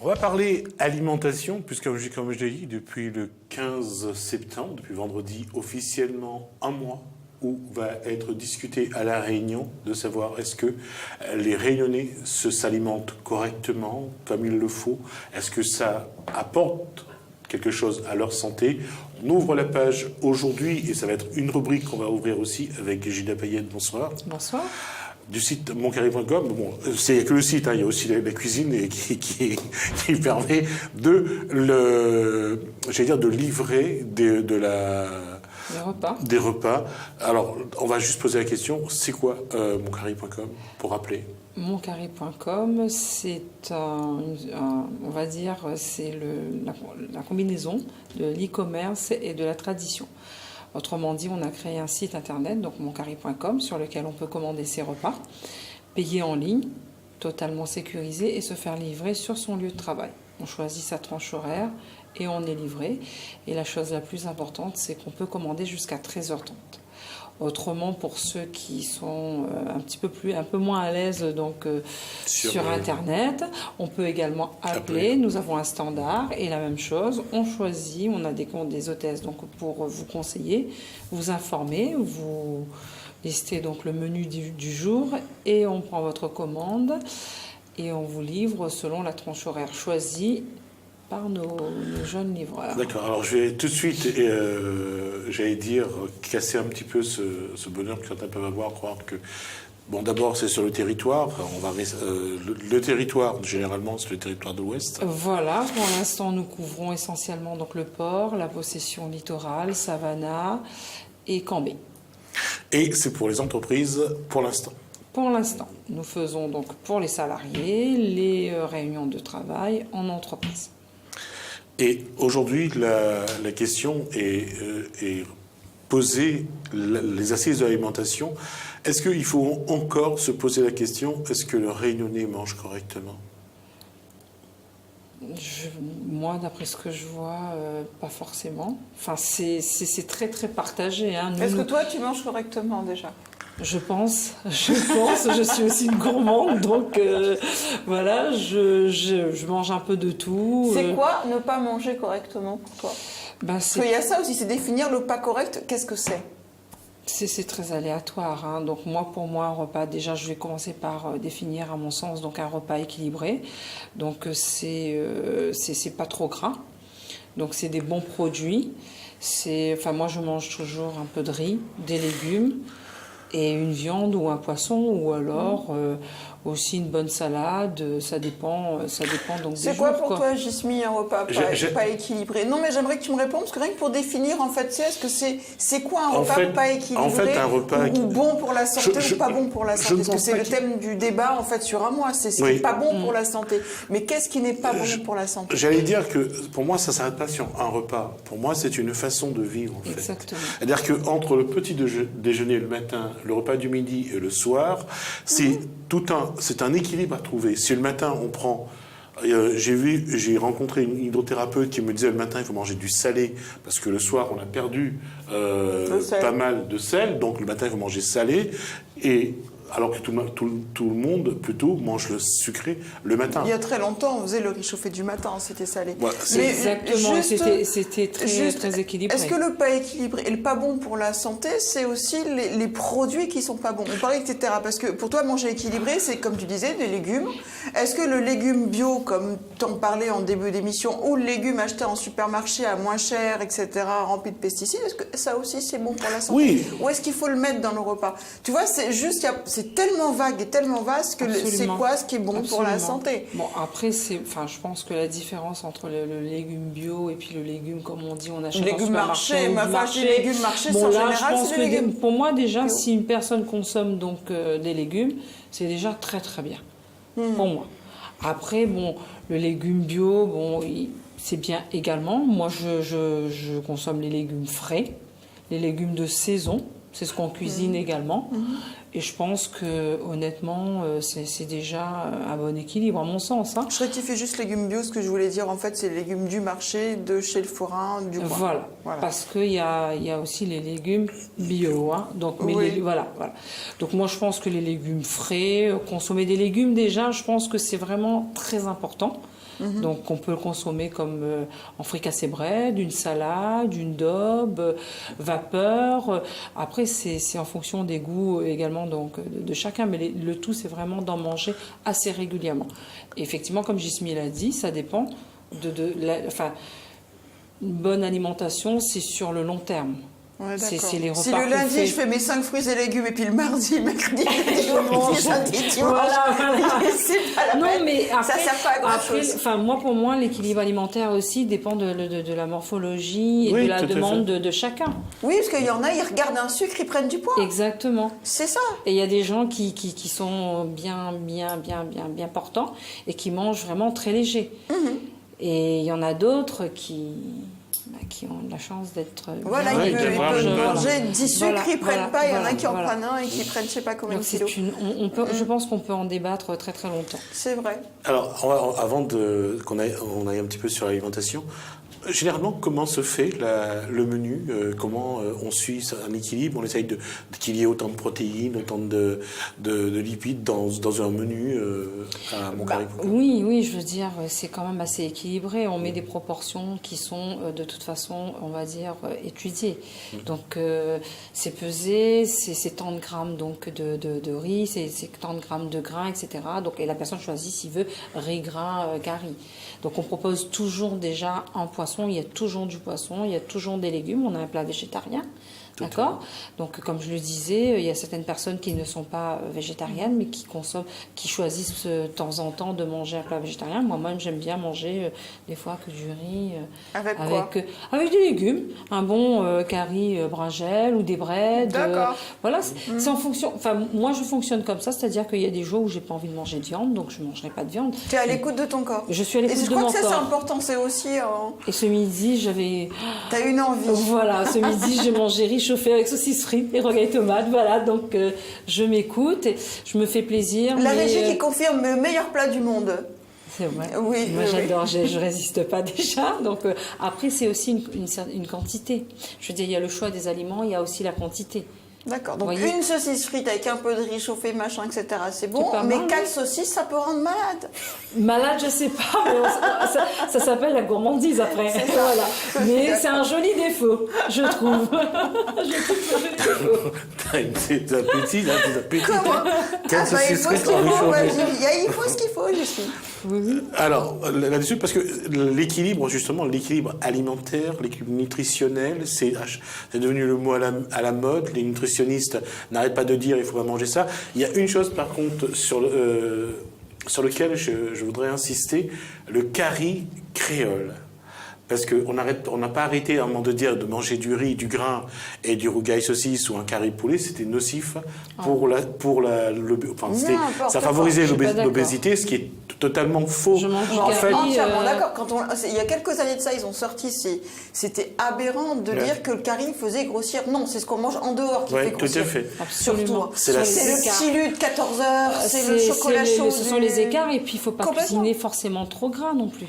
On va parler alimentation, puisque comme je l'ai dit, depuis le 15 septembre, depuis vendredi, officiellement un mois, où va être discuté à La Réunion de savoir est-ce que les Réunionnais s'alimentent correctement, comme il le faut, est-ce que ça apporte quelque chose à leur santé. On ouvre la page aujourd'hui, et ça va être une rubrique qu'on va ouvrir aussi avec Gilda Payette. Bonsoir. Bonsoir. Du site moncarry.com. Bon, il n'y a que le site, hein, il y a aussi la cuisine et qui permet de livrer des repas. Alors, on va juste poser la question, c'est quoi moncarry.com, pour rappeler? Moncarry.com, c'est on va dire, c'est la combinaison de l'e-commerce et de la tradition. Autrement dit, on a créé un site internet, donc moncarry.com, sur lequel on peut commander ses repas, payer en ligne, totalement sécurisé, et se faire livrer sur son lieu de travail. On choisit sa tranche horaire et on est livré. Et la chose la plus importante, c'est qu'on peut commander jusqu'à 13h30. Autrement, pour ceux qui sont un peu moins à l'aise sur Internet, on peut également appeler. Nous avons un standard et la même chose, on choisit, on a des hôtesses donc pour vous conseiller, vous informer, vous listez donc le menu du jour et on prend votre commande et on vous livre selon la tranche horaire choisie par nos jeunes livreurs. D'accord, alors je vais tout de suite, j'allais dire, casser un petit peu ce bonheur que certains peuvent avoir, croire que, bon, d'abord c'est sur le territoire, le territoire, généralement, c'est le territoire de l'Ouest. Voilà, pour l'instant nous couvrons essentiellement donc le port, la possession littorale, Savannah et Cambé. Et c'est pour les entreprises pour l'instant? Pour l'instant, nous faisons donc pour les salariés les réunions de travail en entreprise. Et aujourd'hui, la question est posée, les assises de l'alimentation. Est-ce qu'il faut encore se poser la question, est-ce que le Réunionnais mange correctement? Moi, d'après ce que je vois, pas forcément. Enfin, c'est très très partagé. Hein. Est-ce que toi, tu manges correctement déjà ? Je pense, je suis aussi une gourmande, donc voilà, je mange un peu de tout. C'est quoi ne pas manger correctement pour toi? Parce qu'il y a ça aussi, c'est définir le pas correct, qu'est-ce que c'est? C'est très aléatoire, hein. Donc pour moi, un repas, déjà je vais commencer par définir à mon sens donc un repas équilibré. Donc c'est pas trop gras, donc c'est des bons produits. Moi je mange toujours un peu de riz, des légumes, et une viande ou un poisson, ou alors aussi une bonne salade, ça dépend donc des jours. C'est quoi pour toi, Gismi, un repas pas équilibré? Non, mais j'aimerais que tu me répondes, parce que rien que pour définir, en fait, est-ce que c'est quoi un repas pas équilibré, en fait, un repas ou bon pour la santé ou pas bon pour la santé? Parce que c'est le thème du débat, en fait, sur un mois, c'est ce qui n'est pas bon pour la santé. Mais qu'est-ce qui n'est pas bon pour la santé? J'allais dire que, pour moi, ça ne s'arrête pas sur un repas. Pour moi, c'est une façon de vivre, en fait. Exactement. C'est-à-dire qu'entre le petit déjeuner le matin, le repas du midi et le soir, c'est un équilibre à trouver. Si le matin, on prend... j'ai rencontré une hydrothérapeute qui me disait le matin, il faut manger du salé, parce que le soir, on a perdu pas mal de sel, donc le matin, il faut manger salé, alors que tout le monde, plutôt, mange le sucré le matin. Il y a très longtemps, on faisait le réchauffé du matin, c'était salé. Ouais, exactement, c'était très équilibré. Est-ce que le pas équilibré et le pas bon pour la santé, c'est aussi les produits qui sont pas bons? On parlait, etc. Parce que pour toi, manger équilibré, c'est, comme tu disais, des légumes. Est-ce que le légume bio, comme t'en parlais en début d'émission, ou le légume acheté en supermarché à moins cher, etc., rempli de pesticides, est-ce que ça aussi, c'est bon pour la santé? Oui. Ou est-ce qu'il faut le mettre dans le repas? Tu vois, c'est juste... C'est tellement vague et tellement vaste que c'est quoi ce qui est bon pour la santé? Bon, après, je pense que la différence entre le légume bio et puis le légume, comme on dit, on achète en supermarché. Les légumes marché, en général, c'est les légumes. Pour moi, déjà, bio. Si une personne consomme donc des légumes, c'est déjà très très bien. Pour moi. Après, bon, le légume bio, bon, c'est bien également. Moi, je consomme les légumes frais, les légumes de saison. C'est ce qu'on cuisine également. Et je pense que, honnêtement, c'est déjà un bon équilibre, à mon sens. Hein. Je rectifie juste légumes bio. Ce que je voulais dire, en fait, c'est les légumes du marché, de chez le forain, du coin. Voilà. Parce qu'il y a aussi les légumes bio. Hein. Donc, voilà. Donc, moi, je pense que les légumes frais, consommer des légumes, déjà, je pense que c'est vraiment très important. Donc on peut le consommer comme en fricassé bread, une salade, une daube, vapeur. Après c'est en fonction des goûts également donc de chacun, mais le tout c'est vraiment d'en manger assez régulièrement. Et effectivement, comme Gismi l'a dit, ça dépend enfin, une bonne alimentation, c'est sur le long terme. Ouais, c'est les repas si le lundi je fais mes 5 fruits et légumes et puis le mardi, mercredi, je mange samedi, dimanche. Voilà. C'est pas la peine. Mais après, ça sert pas à grand chose. Enfin, pour moi, l'équilibre alimentaire aussi dépend de la morphologie et de la demande de chacun. Oui, parce qu'il y en a, ils regardent un sucre, ils prennent du poids. Exactement. C'est ça. Et il y a des gens qui sont bien portants et qui mangent vraiment très léger. Et il y en a d'autres qui ont la chance d'être... Voilà, ils peuvent manger 10 sucres, ils ne prennent pas, il y en a qui en prennent un et qui prennent je ne sais pas combien de kilos. Je pense qu'on peut en débattre très très longtemps. C'est vrai. Alors, avant qu'on aille un petit peu sur l'alimentation, généralement, comment se fait le menu? Comment on suit un équilibre? On essaye qu'il y ait autant de protéines, autant de lipides dans un menu à Montcarré-Poucave? Oui, je veux dire, c'est quand même assez équilibré. On met des proportions qui sont de toute façon, on va dire, étudiées. Donc, c'est pesé, c'est tant de grammes donc, de riz, c'est tant de grammes de grains, etc. Donc, et la personne choisit s'il veut riz, grain, curry. Donc, on propose toujours déjà un poisson. Il y a toujours du poisson, il y a toujours des légumes. On a un plat végétarien, d'accord. Donc, comme je le disais, il y a certaines personnes qui ne sont pas végétariennes, mais qui choisissent de temps en temps de manger un plat végétarien. Moi-même, j'aime bien manger des fois que du riz avec des légumes, un bon curry brinjel ou des breads. D'accord. Voilà, c'est en fonction. Enfin, moi, je fonctionne comme ça, c'est-à-dire qu'il y a des jours où j'ai pas envie de manger de viande, donc je mangerai pas de viande. Tu es à l'écoute de ton corps. Je suis à l'écoute de mon corps. Et je crois que ça, c'est important, c'est aussi. Et ce midi, j'avais. T'as une envie. Voilà, ce midi, j'ai mangé riz chauffé avec saucisses frites et rogaille tomate. Voilà, donc je m'écoute, et je me fais plaisir. La régie qui confirme le meilleur plat du monde. C'est vrai. Oui, moi j'adore, je résiste pas déjà. Donc après, c'est aussi une quantité. Je veux dire, il y a le choix des aliments, il y a aussi la quantité. D'accord, donc une saucisse frite avec un peu de riz chauffé, machin, etc., c'est bon, mais 4 saucisses, ça peut rendre malade. Malade, je sais pas, mais ça s'appelle la gourmandise après. Voilà. Mais c'est un joli défaut, je trouve. Je trouve que c'est un joli défaut. T'as une petite appétit, là, des appétits. Comment? Il faut ce qu'il faut, je suis. Alors, là-dessus, parce que l'équilibre, justement, l'équilibre alimentaire, l'équilibre nutritionnel, c'est devenu le mot à la mode. Les nutritionnistes n'arrêtent pas de dire il faut pas manger ça. Il y a une chose, par contre, sur lequel je voudrais insister, le curry créole. Parce qu'on n'a pas arrêté à un moment de dire de manger du riz, du grain et du rougail saucisse ou un curry poulet, c'était nocif ça favorisait l'obésité, ce qui est totalement faux. En fait, entièrement d'accord. Il y a quelques années de ça, ils ont sorti, c'était aberrant de dire que le curry faisait grossir. Non, c'est ce qu'on mange en dehors qui fait grossir. Tout à fait. Absolument. C'est le silu de 14 heures, c'est le chocolat chaud. Ce sont les écarts, et puis il ne faut pas cuisiner forcément trop gras non plus.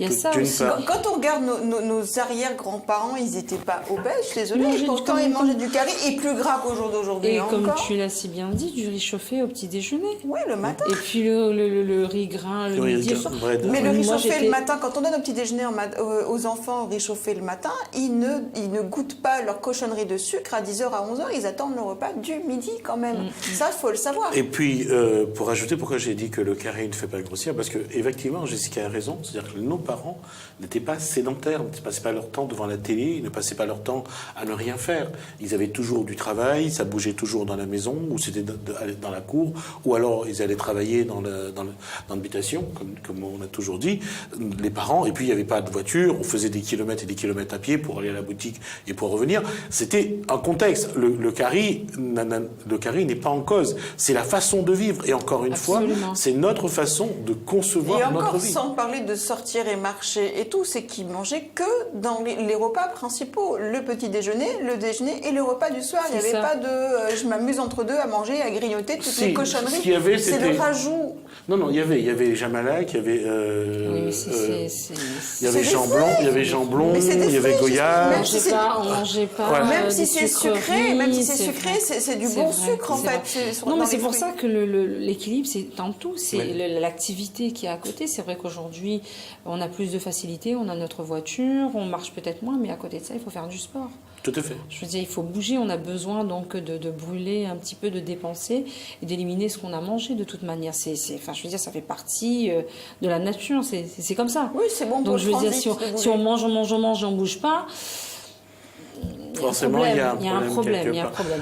Il y a ça aussi. Quand on regarde nos arrière-grands-parents, ils n'étaient pas obèses, je suis désolée, et pourtant ils mangeaient du curry, et plus gras qu'au jour d'aujourd'hui. Et comme tu l'as si bien dit, du riz chauffé au petit déjeuner. Oui, le matin. Et puis le riz grain le midi et le soir. Mais le riz chauffé le matin, quand on donne au petit déjeuner aux enfants riz chauffé le matin, ils ne goûtent pas leur cochonnerie de sucre à 10h, à 11h, ils attendent le repas du midi quand même. Ça, il faut le savoir. Et puis, pour ajouter, pourquoi j'ai dit que le curry ne fait pas grossir, parce que effectivement, Jessica a raison, c'est-à-dire que nos parents n'étaient pas sédentaires, ne passaient pas leur temps devant la télé, ils ne passaient pas leur temps à ne rien faire. Ils avaient toujours du travail, ça bougeait toujours dans la maison, ou c'était dans la cour, ou alors ils allaient travailler dans l'habitation, comme on a toujours dit, les parents, et puis il n'y avait pas de voiture, on faisait des kilomètres et des kilomètres à pied pour aller à la boutique et pour revenir. C'était un contexte. Le curry n'est pas en cause, c'est la façon de vivre, et encore une fois, c'est notre façon de concevoir notre vie. Et encore, sans parler de sortir et et marché et tout, c'est qu'ils mangeaient que dans les repas principaux. Le petit déjeuner, le déjeuner et le repas du soir. Il n'y avait pas de je m'amuse entre deux à manger, à grignoter toutes les cochonneries. C'est le rajout. Non, il y avait Jamalak, il y avait... oui, mais il y avait Jean Blond, il y avait Jean Blond, il y avait Goya. On mangeait pas même si c'est sucré, c'est du bon sucre en fait. Non, mais c'est pour ça que l'équilibre, c'est dans tout. C'est l'activité qui est à côté. C'est vrai qu'aujourd'hui, on a plus de facilité, on a notre voiture, on marche peut-être moins, mais à côté de ça, il faut faire du sport. Tout à fait. Je veux dire, il faut bouger, on a besoin donc de brûler un petit peu, de dépenser et d'éliminer ce qu'on a mangé de toute manière. Enfin, je veux dire, ça fait partie de la nature, c'est comme ça. Oui, c'est bon pour donc, je veux dire, si on mange et on bouge pas, forcément, il y a un problème.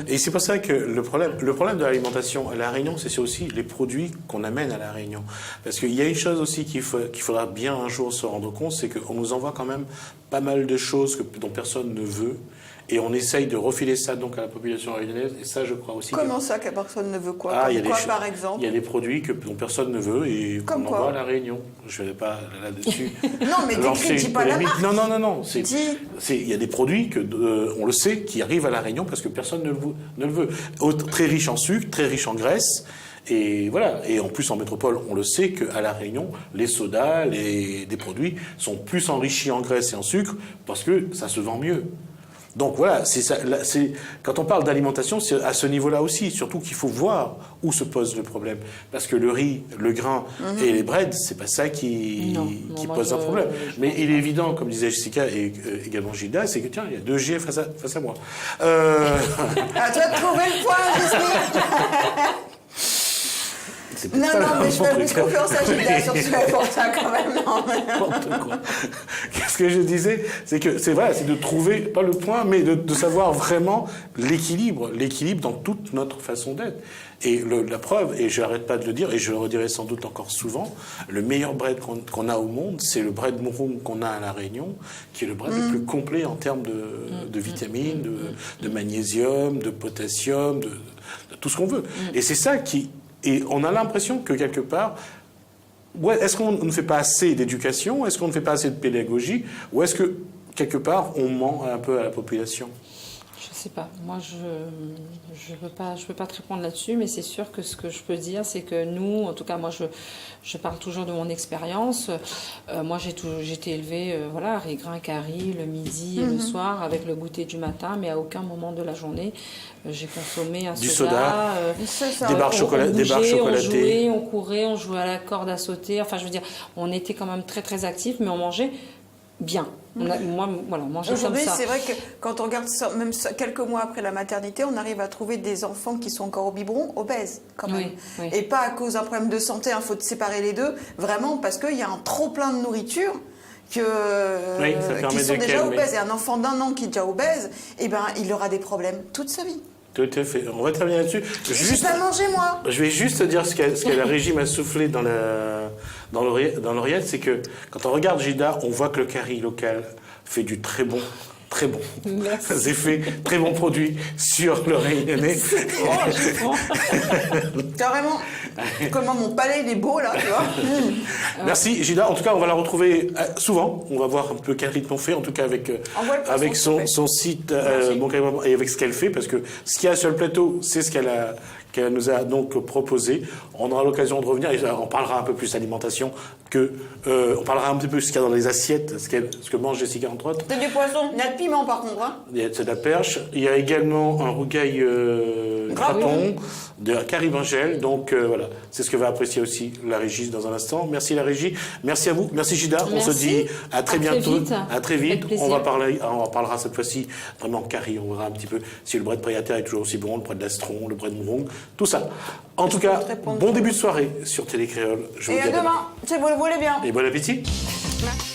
Et c'est pour ça que le problème de l'alimentation à La Réunion, c'est aussi les produits qu'on amène à La Réunion. Parce qu'il y a une chose aussi qu'il faudra bien un jour se rendre compte, c'est qu'on nous envoie quand même pas mal de choses dont personne ne veut. Et on essaye de refiler ça donc à la population réunionnaise. Et ça, je crois aussi. Comment ça, que personne ne veut quoi? Quoi, par exemple? Il y a des produits dont personne ne veut et qu'on envoie à La Réunion. Je ne vais pas là-dessus. Non, mais dis pas la marque. Non. Il y a des produits on le sait, qui arrivent à La Réunion parce que personne ne le veut. Très riche en sucre, très riche en graisse. Et voilà. Et en plus, en métropole, on le sait qu'à La Réunion, les sodas, des produits sont plus enrichis en graisse et en sucre parce que ça se vend mieux. Donc voilà, quand on parle d'alimentation, c'est à ce niveau-là aussi, surtout qu'il faut voir où se pose le problème. Parce que le riz, le grain et les breads, c'est pas ça qui pose un problème. Mais il est évident, comme disait Jessica et également Gilda, c'est que tiens, il y a 2 G face à moi. À toi de trouver le point, Jessica. Non, mais je fais plus confiance à Gilda sur ce pour ça quand même. N'importe quoi. Qu'est-ce que je disais? C'est de trouver, pas le point, mais de savoir vraiment l'équilibre dans toute notre façon d'être. Et la preuve, et je n'arrête pas de le dire, et je le redirai sans doute encore souvent, le meilleur bread qu'on a au monde, c'est le bread Mourung qu'on a à La Réunion, qui est le bread le plus complet en termes de vitamines, de magnésium, de potassium, de tout ce qu'on veut. Et c'est ça Et on a l'impression que quelque part, est-ce qu'on ne fait pas assez d'éducation? Est-ce qu'on ne fait pas assez de pédagogie? Ou est-ce que, quelque part, on ment un peu à la population? Je sais pas. Moi, je peux pas te répondre là-dessus, mais c'est sûr que ce que je peux dire, c'est que nous, en tout cas, moi, je parle toujours de mon expérience. Moi, j'ai été élevée, riz, grain, curry, le midi et le soir, avec le goûter du matin, mais à aucun moment de la journée, j'ai consommé un soda. Des barres chocolatées. On jouait, on courait, on jouait à la corde à sauter. Enfin, je veux dire, on était quand même très, très actifs, mais on mangeait bien. On mangeait comme ça. Aujourd'hui, c'est vrai que quand on regarde ça, même quelques mois après la maternité, on arrive à trouver des enfants qui sont encore au biberon, obèses quand même. Oui. Et pas à cause d'un problème de santé, il faut séparer les deux, vraiment parce qu'il y a un trop plein de nourriture qui sont déjà obèses. Et un enfant d'1 an qui est déjà obèse, il aura des problèmes toute sa vie. Tout à fait. On va terminer là-dessus. Je vais pas manger, moi. Je vais juste dire ce que la régie m'a soufflé dans l'oreillette, c'est que quand on regarde Gilda, on voit que le curry local fait du très bon effets, très bons produits sur le Réunionnais. Carrément. Comment mon palais il est beau là, tu vois. Merci Gilda. En tout cas, on va la retrouver souvent. On va voir un peu quel rythme on fait, en tout cas avec son site et avec ce qu'elle fait, parce que ce qu'il y a sur le plateau, c'est ce qu'elle nous a donc proposé. On aura l'occasion de revenir et on parlera un peu plus d'alimentation on parlera un petit peu de ce qu'il y a dans les assiettes, ce que mange Jessica entre autres. C'est du poisson, il y a de piment par contre. Hein. C'est de la perche. Il y a également un rougail graton de caribangel. Donc voilà, c'est ce que va apprécier aussi la régie dans un instant. Merci la régie, merci à vous, merci Gilda. Merci. On se dit à très bientôt, à très vite. On parlera cette fois-ci vraiment curry. On verra un petit peu si le bread Priateau est toujours aussi bon, le bread d'Astron, le bread Mourung, tout ça. En tout cas, bon début de soirée sur Télé Créole. Et à demain, si vous le voulez bien. Et bon appétit. Merci.